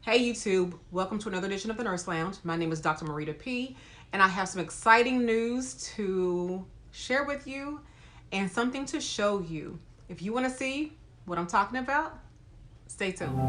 Hey YouTube, welcome to another edition of the Nurse Lounge. My name is Dr. Marita P, and I have some exciting news to share with you and something to show you. If you want to see what I'm talking about, stay tuned.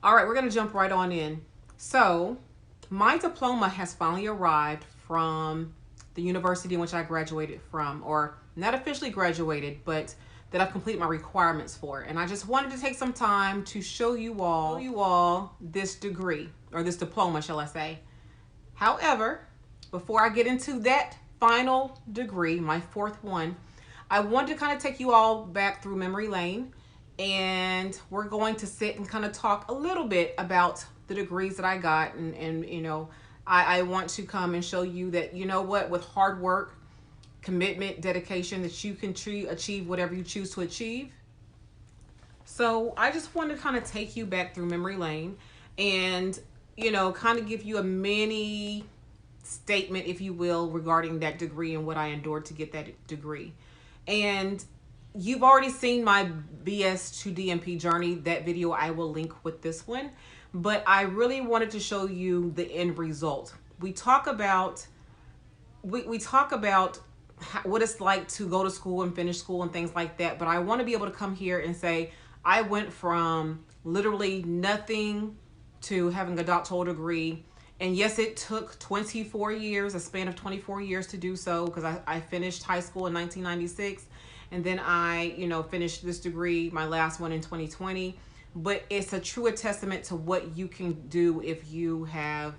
All right, we're going to jump right on in. So, my diploma has finally arrived from the university in which I graduated from, or not officially graduated, but that I've completed my requirements for. And I just wanted to take some time to show you all this degree, or this diploma, shall I say. However, before I get into that final degree, my fourth one, I wanted to kind of take you all back through memory lane, and we're going to sit and kind of talk a little bit about the degrees that I got. And you know, I want to come and show you that, you know what, with hard work, commitment, dedication, that you can achieve whatever you choose to achieve. So I just want to kind of take you back through memory lane and, you know, kind of give you a mini statement, if you will, regarding that degree and what I endured to get that degree. And you've already seen my BS to DNP journey. That video I will link with this one. But I really wanted to show you the end result. We talk about what it's like to go to school and finish school and things like that. But I want to be able to come here and say, I went from literally nothing to having a doctoral degree. And yes, it took 24 years, a span of 24 years to do so, because I finished high school in 1996. And then I, you know, finished this degree, my last one, in 2020. But it's a true testament to what you can do if you have,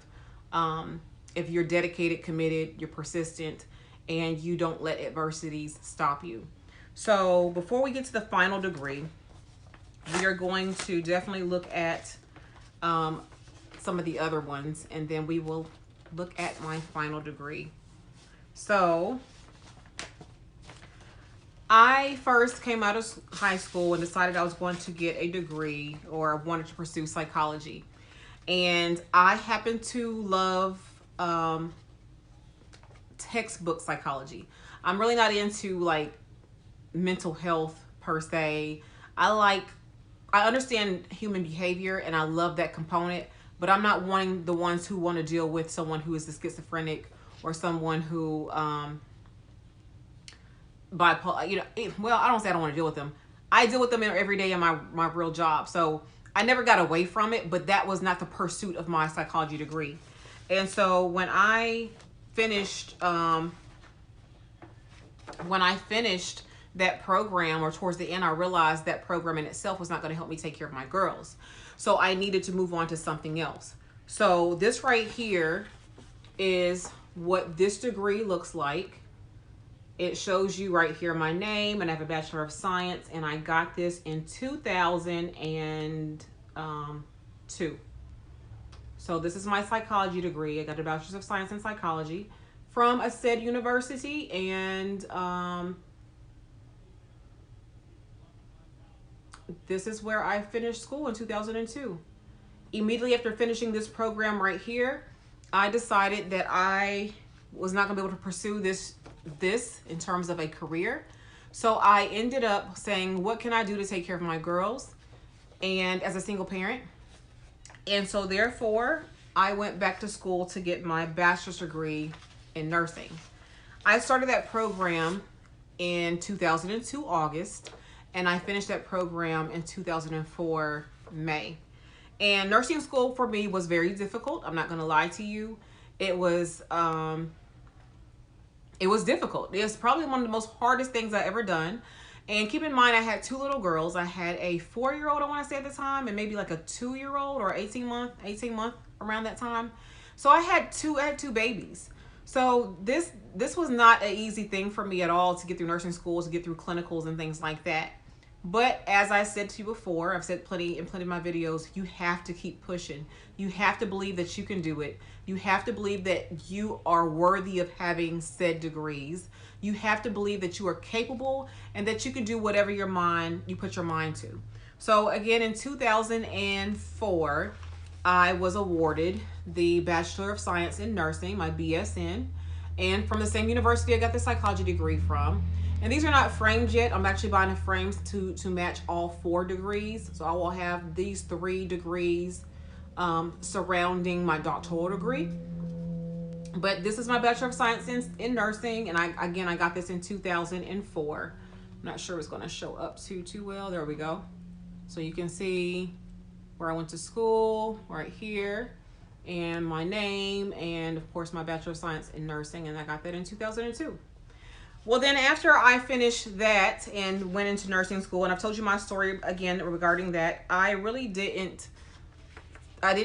if you're dedicated, committed, you're persistent, and you don't let adversities stop you. So before we get to the final degree, we are going to definitely look at some of the other ones, and then we will look at my final degree. So I first came out of high school and decided I was going to get a degree, or wanted to pursue psychology. And I happen to love textbook psychology. I'm really not into like mental health per se. I understand human behavior and I love that component, but I'm not wanting the ones who want to deal with someone who is a schizophrenic or someone who bipolar, you know. Well, I don't say I don't want to deal with them. I deal with them every day in my real job. So I never got away from it, but that was not the pursuit of my psychology degree. And so when I finished that program, or towards the end, I realized that program in itself was not going to help me take care of my girls. So I needed to move on to something else. So this right here is what this degree looks like. It shows you right here my name, and I have a Bachelor of Science, and I got this in 2002. So this is my psychology degree. I got a Bachelor of Science in Psychology from a said university, and this is where I finished school in 2002. Immediately after finishing this program right here, I decided that I was not going to be able to pursue this in terms of a career. So I ended up saying, what can I do to take care of my girls, and as a single parent? And so therefore I went back to school to get my bachelor's degree in nursing. I started that program in 2002 August, and I finished that program in 2004 May. And nursing school for me was very difficult. I'm not going to lie to you. It was difficult. It was probably one of the most hardest things I ever done. And keep in mind, I had two little girls. I had a 4-year-old, I want to say at the time, and maybe like a 2-year-old or 18 month around that time. So I had two babies. So this was not an easy thing for me at all to get through nursing schools, to get through clinicals and things like that. But as I said to you before, I've said plenty in plenty of my videos, you have to keep pushing. You have to believe that you can do it. You have to believe that you are worthy of having said degrees. You have to believe that you are capable and that you can do whatever you put your mind to. So again, in 2004, I was awarded the Bachelor of Science in Nursing, my BSN, and from the same university I got the psychology degree from. And these are not framed yet. I'm actually buying the frames to match all 4 degrees. So I will have these 3 degrees surrounding my doctoral degree. But this is my Bachelor of Science in Nursing. And I got this in 2004. I'm not sure it's going to show up too well. There we go. So you can see where I went to school right here, and my name, and of course my Bachelor of Science in Nursing, and I got that in 2002. Well, then after I finished that and went into nursing school, and I've told you my story again regarding that, I didn't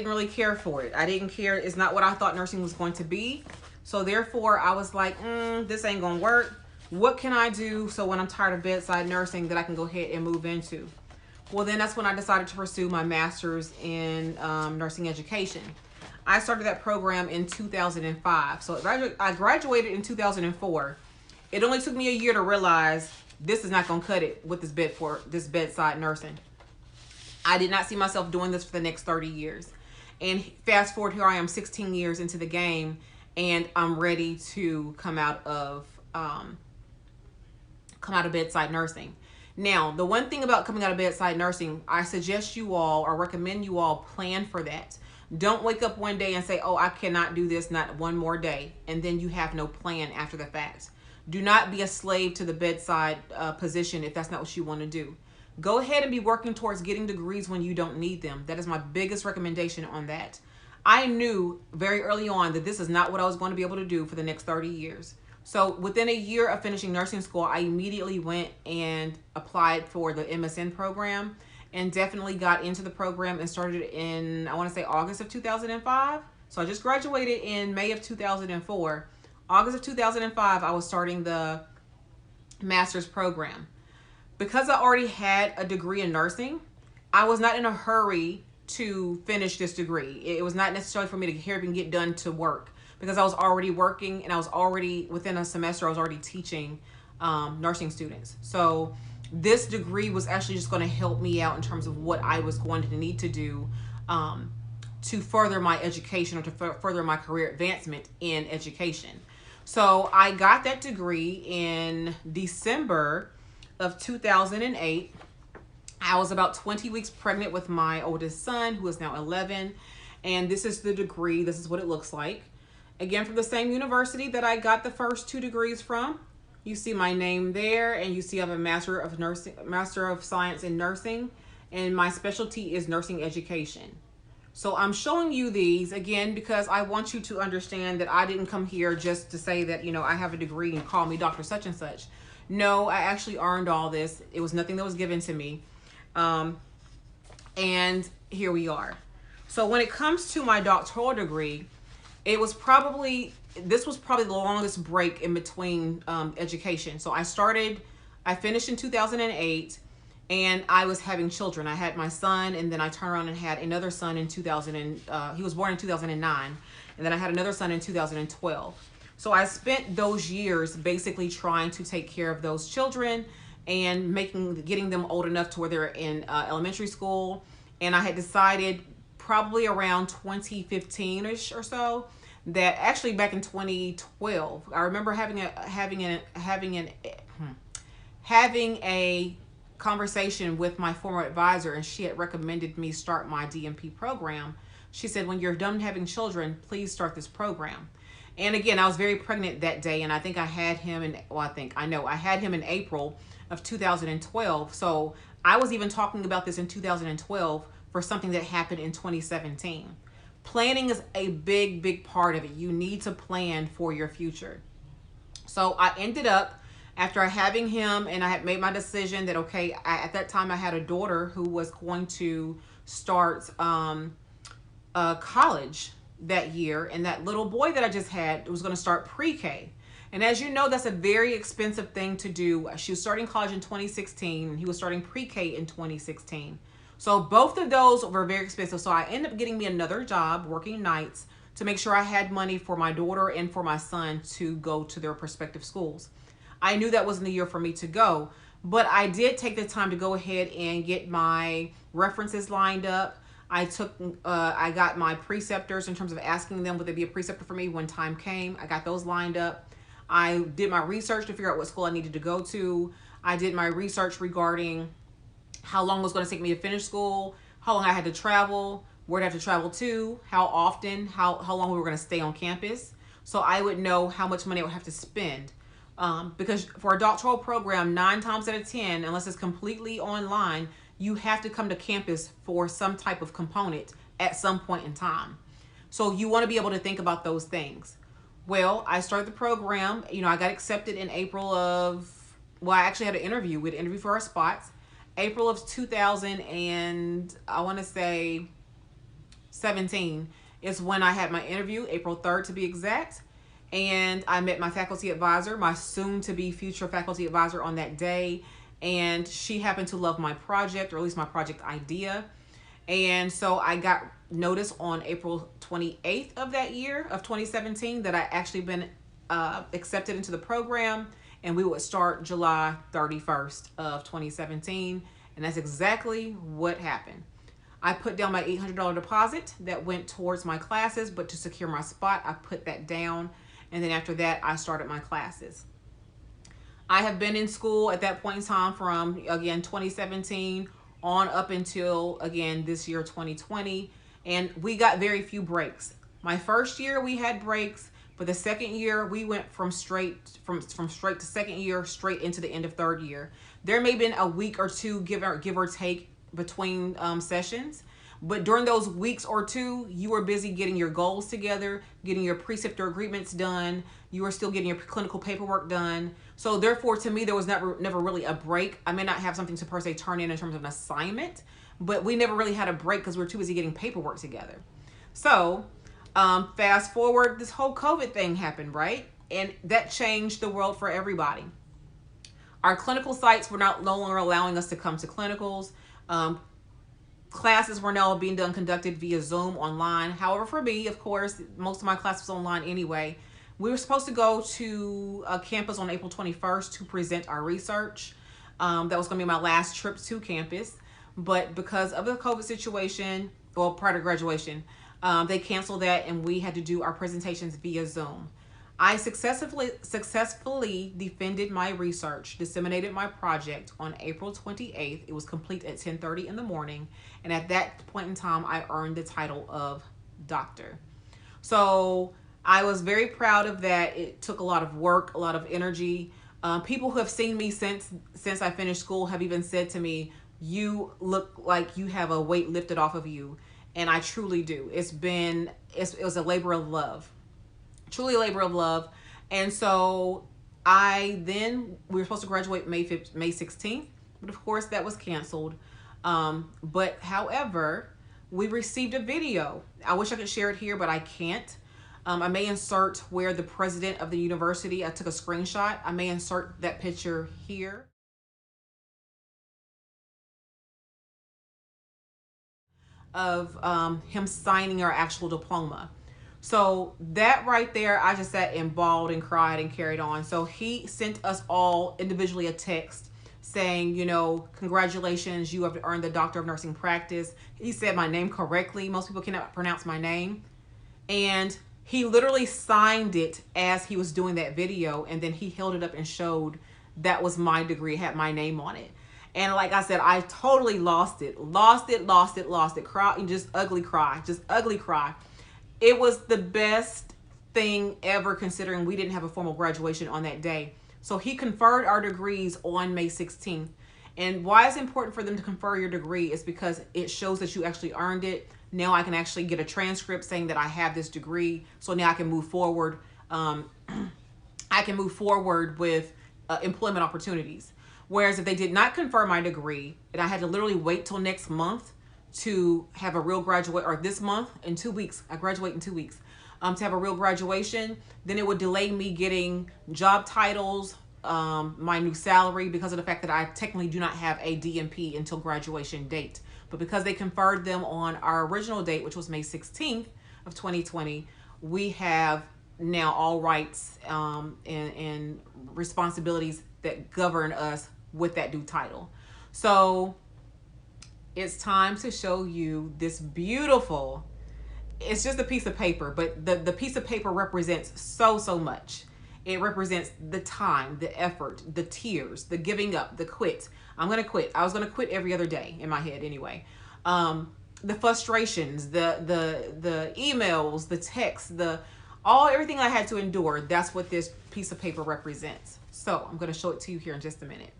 really care for it. I didn't care. It's not what I thought nursing was going to be. So therefore I was like, this ain't gonna work. What can I do so when I'm tired of bedside nursing that I can go ahead and move into? Well, then that's when I decided to pursue my master's in nursing education. I started that program in 2005. So I graduated in 2004. It only took me a year to realize this is not going to cut it with this bedside nursing. I did not see myself doing this for the next 30 years. And fast forward, here I am 16 years into the game, and I'm ready to come out of bedside nursing. Now, the one thing about coming out of bedside nursing, I suggest you all, or recommend you all, plan for that. Don't wake up one day and say, oh, I cannot do this, not one more day, and then you have no plan after the fact. Do not be a slave to the bedside position if that's not what you want to do. Go ahead and be working towards getting degrees when you don't need them. That is my biggest recommendation on that. I knew very early on that this is not what I was going to be able to do for the next 30 years. So within a year of finishing nursing school, I immediately went and applied for the MSN program, and definitely got into the program and started in, I want to say, August of 2005. So I just graduated in May of 2004. August of 2005, I was starting the master's program. Because I already had a degree in nursing, I was not in a hurry to finish this degree. It was not necessarily for me to hurry up and get done to work, because I was already working, and I was already, within a semester, I was already teaching nursing students. So this degree was actually just going to help me out in terms of what I was going to need to do to further my education, or to further my career advancement in education. So I got that degree in December of 2008. I was about 20 weeks pregnant with my oldest son, who is now 11. And this is the degree. This is what it looks like. Again, from the same university that I got the first 2 degrees from. You see my name there, and you see I have a Master of Science in Nursing, and my specialty is nursing education. So I'm showing you these again because I want you to understand that I didn't come here just to say that, you know, I have a degree and call me Dr. Such and Such. No, I actually earned all this. It was nothing that was given to me. And here we are. So when it comes to my doctoral degree, this was probably the longest break in between education. So I finished in 2008, and I was having children. I had my son, and then I turned around and had another son in he was born in 2009, and then I had another son in 2012. So I spent those years basically trying to take care of those children and getting them old enough to where they're in elementary school. And I had decided probably around 2015-ish or so, that actually back in 2012, I remember having a conversation with my former advisor, and she had recommended me start my DNP program. She said, when you're done having children, please start this program. And again, I was very pregnant that day, and I think I had him I had him in April of 2012. So I was even talking about this in 2012 for something that happened in 2017. Planning is a big part of it. You need to plan for your future. So I ended up, after having him, and I had made my decision that, okay, at that time I had a daughter who was going to start college. that year, and that little boy that I just had was going to start pre-K. And as you know, that's a very expensive thing to do. She was starting college in 2016, and he was starting pre-K in 2016. So both of those were very expensive. So I ended up getting me another job working nights to make sure I had money for my daughter and for my son to go to their respective schools. I knew that wasn't the year for me to go, but I did take the time to go ahead and get my references lined up. I got my preceptors in terms of asking them would they be a preceptor for me when time came. I got those lined up. I did my research to figure out what school I needed to go to. I did my research regarding how long it was going to take me to finish school, how long I had to travel, where I'd have to travel to, how often, how long we were going to stay on campus. So I would know how much money I would have to spend. Because for a doctoral program, 9 times out of 10, unless it's completely online, you have to come to campus for some type of component at some point in time. So you want to be able to think about those things. Well, I started the program. You know, I got accepted in April of, well, I actually had an interview. We had an interview for our spots. April of 2000 and I want to say 17 is when I had my interview, April 3rd to be exact. And I met my faculty advisor, my soon-to-be future faculty advisor on that day. And she happened to love my project, or at least my project idea. And so I got notice on April 28th of that year of 2017 that I actually been accepted into the program, and we would start July 31st of 2017. And that's exactly what happened. I put down my $800 deposit that went towards my classes, but to secure my spot, I put that down. And then after that, I started my classes. I have been in school at that point in time from, again, 2017 on up until, again, this year, 2020. And we got very few breaks. My first year, we had breaks. But the second year, we went from straight to second year, straight into the end of third year. There may have been a week or two, give or take, between sessions. But during those weeks or two, you were busy getting your goals together, getting your preceptor agreements done. You were still getting your clinical paperwork done. So therefore, to me, there was never really a break. I may not have something to per se turn in terms of an assignment, but we never really had a break because we were too busy getting paperwork together. So fast forward, this whole COVID thing happened, right? And that changed the world for everybody. Our clinical sites were no longer allowing us to come to clinicals. Classes were now being conducted via Zoom online. However, for me, of course, most of my classes was online anyway. We were supposed to go to a campus on April 21st to present our research. That was going to be my last trip to campus. But because of the COVID situation, well, prior to graduation, they canceled that and we had to do our presentations via Zoom. I successfully defended my research, disseminated my project on April 28th. It was complete at 10:30 in the morning. And at that point in time, I earned the title of doctor. So I was very proud of that. It took a lot of work, a lot of energy. People who have seen me since I finished school have even said to me, you look like you have a weight lifted off of you. And I truly do. It was a labor of love. Truly a labor of love. And so we were supposed to graduate May 16th, but of course that was canceled. But however, we received a video. I wish I could share it here, but I can't. I may insert where the president of the university, I took a screenshot. I may insert that picture here. Of him signing our actual diploma. So that right there, I just sat and bawled and cried and carried on. So he sent us all individually a text saying, you know, congratulations, you have earned the Doctor of Nursing Practice. He said my name correctly. Most people cannot pronounce my name. And he literally signed it as he was doing that video. And then he held it up and showed that was my degree, had my name on it. And like I said, I totally lost it. Cry, just ugly cry. It was the best thing ever considering we didn't have a formal graduation on that day. So he conferred our degrees on May 16th. And why it's important for them to confer your degree is because it shows that you actually earned it. Now I can actually get a transcript saying that I have this degree. So now I can move forward. I can move forward with employment opportunities. Whereas if they did not confer my degree and I had to literally wait till next month to have a real graduate, or this month in 2 weeks, I graduate in 2 weeks, to have a real graduation, then it would delay me getting job titles, my new salary, because of the fact that I technically do not have a DNP until graduation date. But because they conferred them on our original date, which was May 16th of 2020, we have now all rights and responsibilities that govern us with that due title. So it's time to show you this beautiful, it's just a piece of paper, but the piece of paper represents so much. It represents the time, the effort, the tears, the giving up, the quit. I'm going to quit. I was going to quit every other day in my head anyway. The frustrations, the emails, the texts, everything I had to endure. That's what this piece of paper represents. So I'm going to show it to you here in just a minute.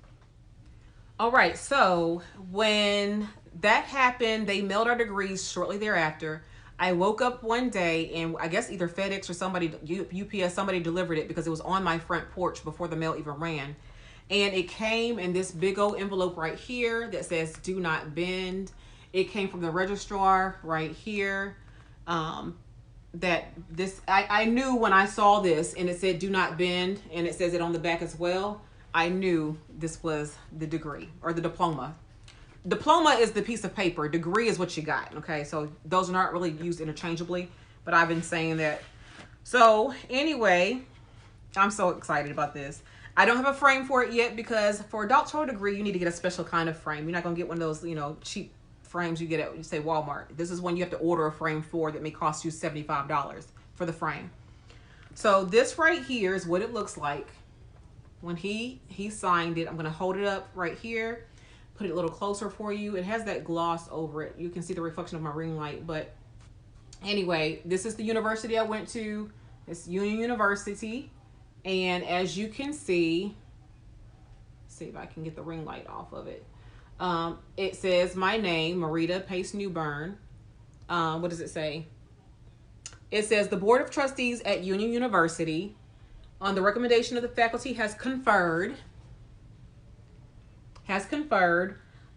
All right. So when that happened, they mailed our degrees shortly thereafter. I woke up one day and I guess either FedEx or somebody, UPS, somebody delivered it because it was on my front porch before the mail even ran. And it came in this big old envelope right here that says "Do not bend." It came from the registrar right here. I knew when I saw this and it said "Do not bend" and it says it on the back as well, I knew this was the degree or the diploma. Diploma is the piece of paper. Degree is what you got. Okay, so those are not really used interchangeably, but I've been saying that. So anyway, I'm so excited about this. I don't have a frame for it yet because for a doctoral degree, you need to get a special kind of frame. You're not going to get one of those, cheap frames you get at, say, Walmart. This is one you have to order a frame for that may cost you $75 for the frame. So this right here is what it looks like when he signed it. I'm going to hold it up right here. Put it a little closer for you. It has that gloss over it. You can see the reflection of my ring light. But anyway, this is the university I went to. It's Union University. And as you can see if I can get the ring light off of it. It says my name, Marita Pace Newburn. What does it say? It says the Board of Trustees at Union University, on the recommendation of the faculty, has conferred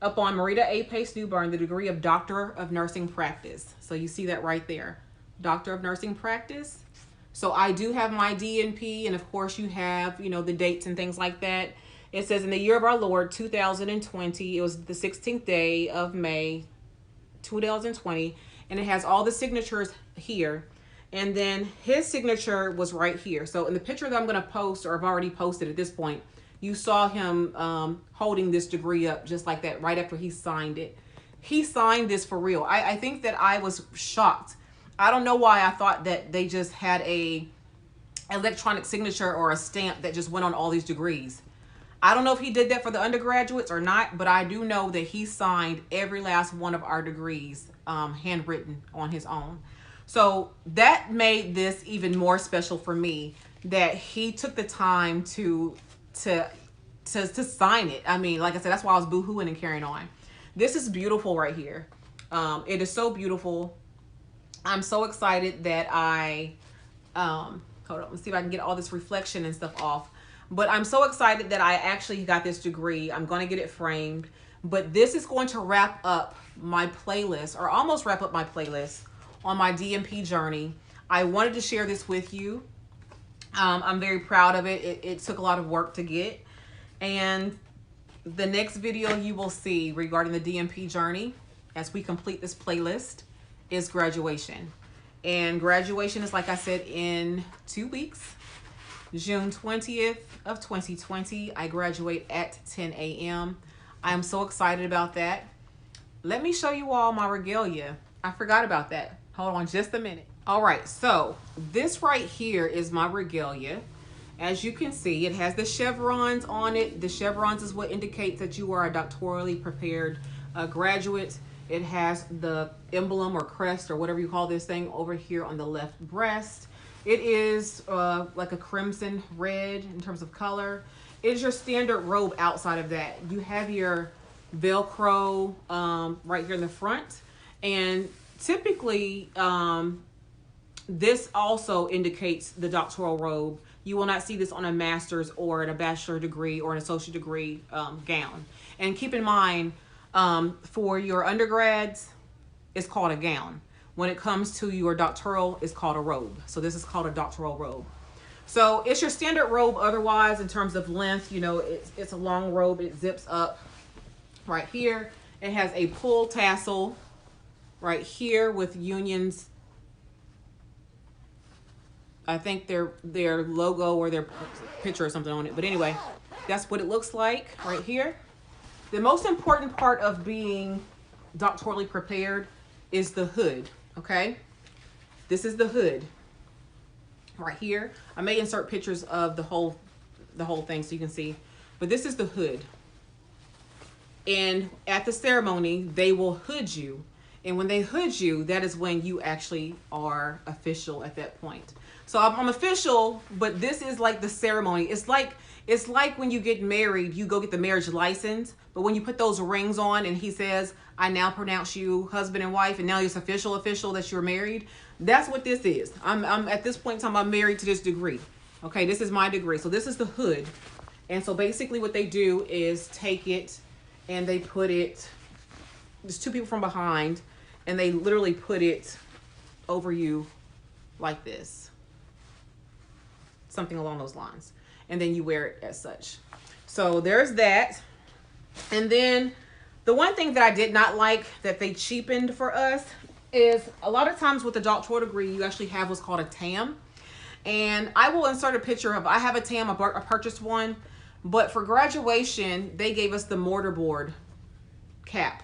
upon Marita A. Pace Newburn the degree of Doctor of Nursing Practice. So you see that right there, Doctor of Nursing Practice. So I do have my DNP, and of course you have, the dates and things like that. It says in the year of our Lord, 2020, it was the 16th day of May, 2020, and it has all the signatures here. And then his signature was right here. So in the picture that I'm going to post, or I've already posted at this point, you saw him holding this degree up just like that right after he signed it. He signed this for real. I think that I was shocked. I don't know why I thought that they just had a electronic signature or a stamp that just went on all these degrees. I don't know if he did that for the undergraduates or not, but I do know that he signed every last one of our degrees handwritten on his own. So that made this even more special for me, that he took the time to sign it. I mean, like I said, that's why I was boo-hooing and carrying on. This is beautiful right here. It is so beautiful. I'm so excited that hold on, let's see if I can get all this reflection and stuff off. But I'm so excited that I actually got this degree. I'm going to get it framed. But this is going to wrap up my playlist, or almost wrap up my playlist on my DNP journey. I wanted to share this with you. I'm very proud of it. It took a lot of work to get. And the next video you will see regarding the DNP journey as we complete this playlist is graduation. And graduation is, like I said, in 2 weeks. June 20th of 2020, I graduate at 10 a.m. I am so excited about that. Let me show you all my regalia. I forgot about that. Hold on just a minute. All right, so this right here is my regalia. As you can see, it has the chevrons on it. The chevrons is what indicates that you are a doctorally prepared graduate. It has the emblem or crest or whatever you call this thing over here on the left breast. It is like a crimson red in terms of color. It is your standard robe outside of that. You have your Velcro right here in the front. And typically, this also indicates the doctoral robe. You will not see this on a master's or in a bachelor degree or an associate degree gown. And keep in mind, for your undergrads, it's called a gown. When it comes to your doctoral, it's called a robe. So this is called a doctoral robe. So it's your standard robe otherwise in terms of length. You know, it's a long robe. It zips up right here. It has a pull tassel right here with unions. I think their logo or their picture or something on it. But anyway, that's what it looks like right here. The most important part of being doctorally prepared is the hood, okay? This is the hood right here. I may insert pictures of the whole thing so you can see, but this is the hood. And at the ceremony, they will hood you. And when they hood you, that is when you actually are official at that point. So I'm official, but this is like the ceremony. It's like when you get married, you go get the marriage license, but when you put those rings on and he says, I now pronounce you husband and wife, and now it's official that you're married. That's what this is. I'm at this point in time, I'm married to this degree. Okay, this is my degree. So this is the hood. And so basically what they do is take it and they put it, there's two people from behind, and they literally put it over you like this. Something along those lines. And then you wear it as such. So there's that. And then the one thing that I did not like that they cheapened for us is a lot of times with the doctoral degree, you actually have what's called a TAM. And I will insert a picture of, I have a TAM, I purchased one, but for graduation, they gave us the mortarboard cap.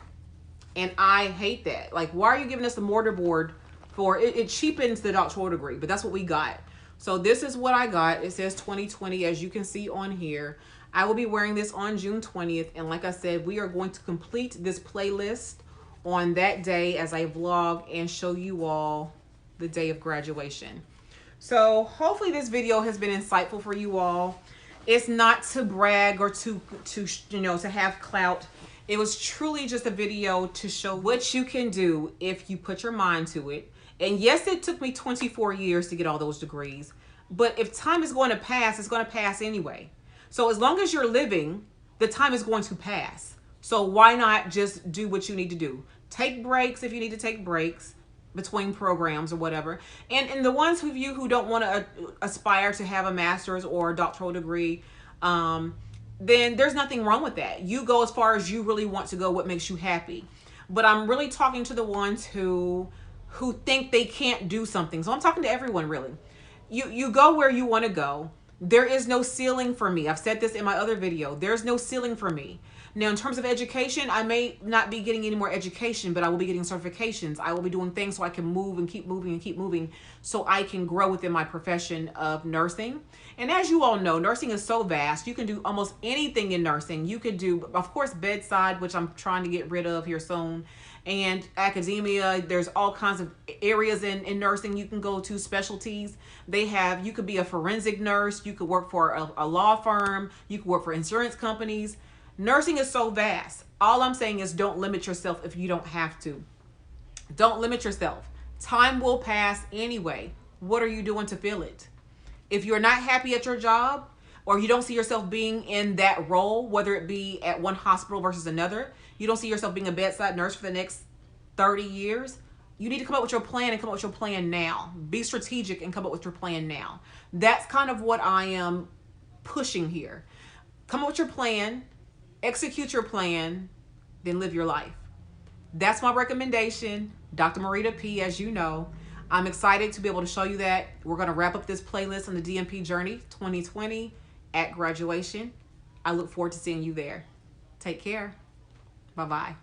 And I hate that. Like, why are you giving us the mortarboard for, it cheapens the doctoral degree, but that's what we got. So this is what I got. It says 2020, as you can see on here. I will be wearing this on June 20th. And like I said, we are going to complete this playlist on that day as I vlog and show you all the day of graduation. So hopefully this video has been insightful for you all. It's not to brag or to have clout. It was truly just a video to show what you can do if you put your mind to it. And yes, it took me 24 years to get all those degrees, but if time is going to pass, it's going to pass anyway. So as long as you're living, the time is going to pass. So why not just do what you need to do? Take breaks if you need to take breaks between programs or whatever. And the ones of you who don't want to aspire to have a master's or a doctoral degree, then there's nothing wrong with that. You go as far as you really want to go, what makes you happy. But I'm really talking to the ones who think they can't do something. So I'm talking to everyone, really. You go where you want to go. There is no ceiling for me. I've said this in my other video. There's no ceiling for me. Now, in terms of education, I may not be getting any more education, but I will be getting certifications. I will be doing things so I can move and keep moving and keep moving so I can grow within my profession of nursing. And as you all know, nursing is so vast. You can do almost anything in nursing. You could do, of course, bedside, which I'm trying to get rid of here soon, and academia. There's all kinds of areas in nursing you can go to, specialties. You could be a forensic nurse. You could work for a law firm. You could work for insurance companies. Nursing is so vast. All I'm saying is don't limit yourself if you don't have to. Don't limit yourself. Time will pass anyway. What are you doing to fill it? If you're not happy at your job, or you don't see yourself being in that role, whether it be at one hospital versus another, you don't see yourself being a bedside nurse for the next 30 years, you need to come up with your plan and come up with your plan now. Be strategic and come up with your plan now. That's kind of what I am pushing here. Come up with your plan, execute your plan, then live your life. That's my recommendation. Dr. Marita P, as you know. I'm excited to be able to show you that. We're going to wrap up this playlist on the DNP Journey 2020 at graduation. I look forward to seeing you there. Take care. Bye-bye.